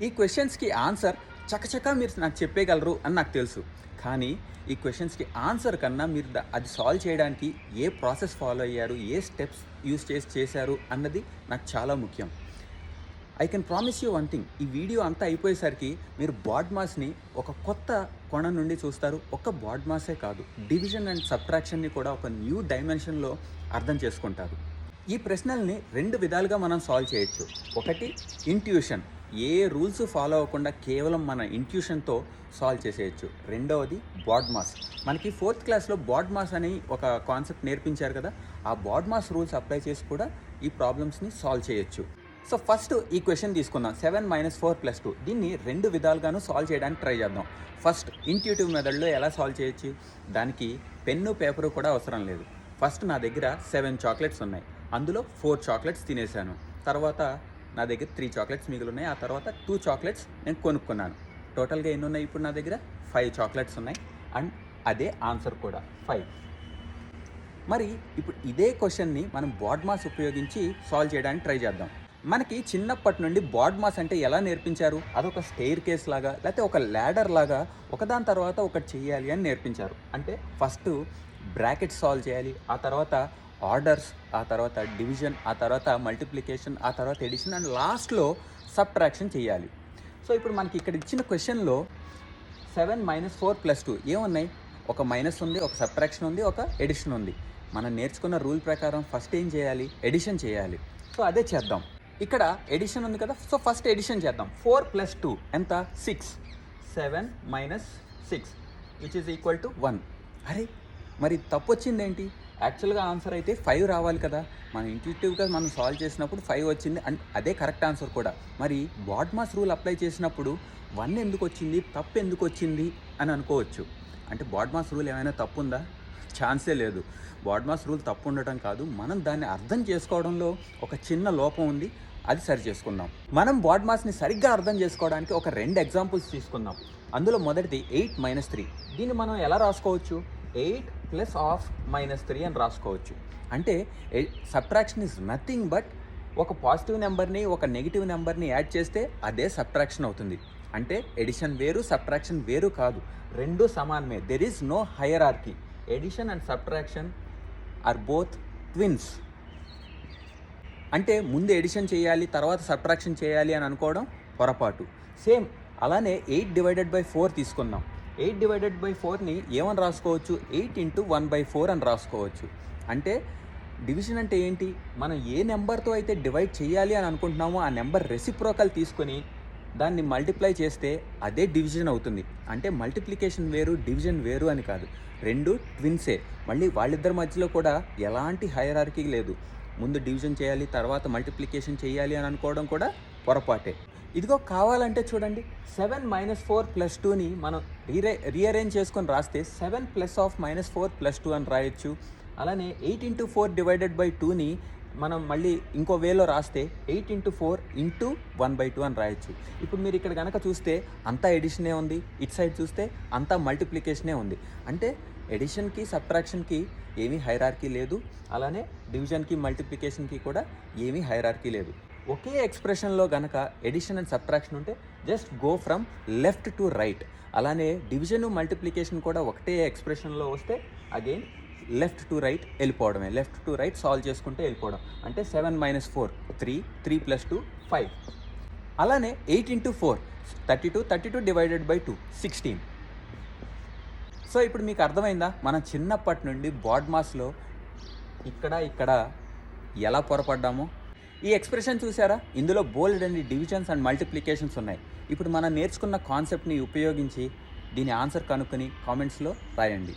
ఈ క్వెషన్స్‌కి ఆన్సర్ చకచకా మీరు నాకు చెప్పేయగలరు అని నాకు తెలుసు. కానీ ఈ క్వెషన్స్‌కి ఆన్సర్ కన్నా మీరు అది సాల్వ్ చేయడానికి ఏ ప్రాసెస్ ఫాలో అయ్యారు, ఏ స్టెప్స్ యూజ్ చేసి చేశారు అన్నది నాకు చాలా ముఖ్యం. I can promise you one thing. ఈ వీడియో అంతా అయిపోయేసరికి మీరు బాడ్మాస్‌ని ఒక కొత్త కోణం నుండి చూస్తారు. ఒక్క బాడ్మాసే కాదు, డివిజన్ అండ్ సబ్ట్రాక్షన్‌ని కూడా ఒక న్యూ డైమెన్షన్‌లో అర్థం చేసుకుంటారు. ఈ ప్రశ్నల్ని 2 విధాలుగా మనం సాల్వ్ చేయొచ్చు. ఒకటి ఇంట్యూషన్, ఏ రూల్స్ ఫాలో అవ్వకుండా కేవలం మన ఇంట్యూషన్తో సాల్వ్ చేసేయచ్చు. రెండవది బాడ్మాస్. మనకి 4th క్లాస్లో బాడ్మాస్ అని ఒక కాన్సెప్ట్ నేర్పించారు కదా, ఆ బాడ్మాస్ రూల్స్ అప్లై చేసి కూడా ఈ ప్రాబ్లమ్స్ని సాల్వ్ చేయొచ్చు. సో ఫస్ట్ ఈ క్వశ్చన్ తీసుకుందాం, 7 - 4 + 2. దీన్ని 2 విధాలుగాను సాల్వ్ చేయడానికి ట్రై చేద్దాం. ఫస్ట్ ఇంట్యూటివ్ మెథడ్లో ఎలా సాల్వ్ చేయొచ్చు, దానికి పెన్ను పేపరు కూడా అవసరం లేదు. ఫస్ట్ నా దగ్గర 7 చాక్లెట్స్ ఉన్నాయి, అందులో 4 చాక్లెట్స్ తినేసాను. తర్వాత నా దగ్గర 3 చాక్లెట్స్ మిగిలినాయి. ఆ తర్వాత 2 చాక్లెట్స్ నేను కొనుక్కున్నాను. టోటల్గా ఎన్ని ఉన్నాయి ఇప్పుడు నా దగ్గర? 5 చాక్లెట్స్ ఉన్నాయి. అండ్ అదే ఆన్సర్ కూడా 5. మరి ఇప్పుడు ఇదే క్వశ్చన్ని మనం బాడ్మాస్ ఉపయోగించి సాల్వ్ చేయడానికి ట్రై చేద్దాం. మనకి చిన్నప్పటి నుండి బాడ్మాస్ అంటే ఎలా నేర్పించారు? అదొక స్టెయిర్ కేస్ లాగా, లేకపోతే ఒక ల్యాడర్ లాగా ఒకదాని తర్వాత ఒకటి చేయాలి అని నేర్పించారు. అంటే ఫస్ట్ బ్రాకెట్స్ సాల్వ్ చేయాలి, ఆ తర్వాత ఆర్డర్స్, ఆ తర్వాత డివిజన్, ఆ తర్వాత మల్టిప్లికేషన్, ఆ తర్వాత ఎడిషన్ అండ్ లాస్ట్లో సబ్ట్రాక్షన్ చేయాలి. సో ఇప్పుడు మనకి ఇక్కడ ఇచ్చిన క్వశ్చన్లో 7 - 4 + 2 ఏమున్నాయి? ఒక మైనస్ ఉంది, ఒక సబ్ట్రాక్షన్ ఉంది, ఒక ఎడిషన్ ఉంది. మనం నేర్చుకున్న రూల్ ప్రకారం ఫస్ట్ ఏం చేయాలి? ఎడిషన్ చేయాలి. సో అదే చేద్దాం. ఇక్కడ ఎడిషన్ ఉంది కదా, సో ఫస్ట్ ఎడిషన్ చేద్దాం. 4 + 2 ఎంత? 6. 7 - 6 విచ్ ఈజ్ ఈక్వల్ టు 1. అరే మరి తప్పు వచ్చిందేంటి? యాక్చువల్గా ఆన్సర్ అయితే 5 రావాలి కదా. మనం ఇంట్యూటివ్గా మనం సాల్వ్ చేసినప్పుడు 5 వచ్చింది అండ్ అదే కరెక్ట్ ఆన్సర్ కూడా. మరి బాడ్మాస్ రూల్ అప్లై చేసినప్పుడు 1 ఎందుకు వచ్చింది, తప్పు ఎందుకు వచ్చింది అని అనుకోవచ్చు. అంటే బాడ్మాస్ రూల్ ఏమైనా తప్పు ఉందా? ఛాన్సే లేదు. బాడ్మాస్ రూల్ తప్పు ఉండటం కాదు, మనం దాన్ని అర్థం చేసుకోవడంలో ఒక చిన్న లోపం ఉంది, అది సరి చేసుకుందాం. మనం బాడ్మాస్ని సరిగ్గా అర్థం చేసుకోవడానికి ఒక 2 ఎగ్జాంపుల్స్ తీసుకుందాం. అందులో మొదటిది 8 - 3. దీన్ని మనం ఎలా రాసుకోవచ్చు? 8 + -3 అని రాసుకోవచ్చు. అంటే సబ్ట్రాక్షన్ ఈజ్ నథింగ్ బట్ ఒక పాజిటివ్ నెంబర్ని ఒక నెగిటివ్ నెంబర్ని యాడ్ చేస్తే అదే సబ్ట్రాక్షన్ అవుతుంది. అంటే ఎడిషన్ వేరు, సబ్ట్రాక్షన్ వేరు కాదు, రెండు సమానమే. There is no hierarchy. Addition and subtraction are both twins. అంటే ముందు ఎడిషన్ చేయాలి, తర్వాత సబ్ట్రాక్షన్ చేయాలి అని అనుకోవడం పొరపాటు. సేమ్ అలానే 8/4 తీసుకుందాం. 8/4ని ఏమని రాసుకోవచ్చు? 8 × 1/4 అని రాసుకోవచ్చు. అంటే డివిజన్ అంటే ఏంటి? మనం ఏ నెంబర్తో అయితే డివైడ్ చేయాలి అని అనుకుంటున్నామో ఆ నెంబర్ రెసిప్రోకల్ తీసుకొని దాన్ని మల్టిప్లై చేస్తే అదే డివిజన్ అవుతుంది. అంటే మల్టిప్లికేషన్ వేరు, డివిజన్ వేరు అని కాదు, రెండు ట్విన్సే. మళ్ళీ వాళ్ళిద్దరి మధ్యలో కూడా ఎలాంటి హైరార్కీ లేదు. ముందు డివిజన్ చేయాలి, తర్వాత మల్టిప్లికేషన్ చేయాలి అని అనుకోవడం కూడా పొరపాటే. ఇదిగో కావాలంటే చూడండి, 7 - 4 + 2ని మనం రీఅరేంజ్ చేసుకొని రాస్తే 7 + -4 + 2 అని రాయొచ్చు. అలానే 8 × 4/2ని మనం మళ్ళీ ఇంకో వేలో రాస్తే 8 × 4 × 1/2 అని రాయొచ్చు. ఇప్పుడు మీరు ఇక్కడ కనుక చూస్తే అంతా ఎడిషనే ఉంది, ఇటు సైడ్ చూస్తే అంతా మల్టిప్లికేషనే ఉంది. అంటే ఎడిషన్కి సబ్ట్రాక్షన్కి ఏమీ హైరార్కీ లేదు, అలానే డివిజన్కి మల్టిప్లికేషన్కి కూడా ఏమీ హైరార్కీ లేదు. ఒకే ఎక్స్ప్రెషన్లో గనక ఎడిషన్ అండ్ సబ్ట్రాక్షన్ ఉంటే just go from left to right. అలానే డివిజన్ మల్టిప్లికేషన్ కూడా ఒకటే ఎక్స్ప్రెషన్లో వస్తే అగైన్ లెఫ్ట్ టు రైట్ వెళ్ళిపోవడమే. లెఫ్ట్ టు రైట్ సాల్వ్ చేసుకుంటే వెళ్ళిపోవడం. అంటే 7 - 4 3, 3 + 2 5. అలానే 8 × 4 32, 32/2 16. సో ఇప్పుడు మీకు అర్థమైందా మనం చిన్నప్పటి నుండి బాడ్మాస్లో ఇక్కడ ఎలా పొరపడ్డామో? ఈ ఎక్స్ప్రెషన్ చూసారా? ఇందులో బోల్డ్ అన్ని డివిజన్స్ అండ్ మల్టిప్లికేషన్స్ ఉన్నాయి. ఇప్పుడు మనం నేర్చుకున్న కాన్సెప్ట్ని ఉపయోగించి దీని ఆన్సర్ కనుక్కొని కామెంట్స్లో రాయండి.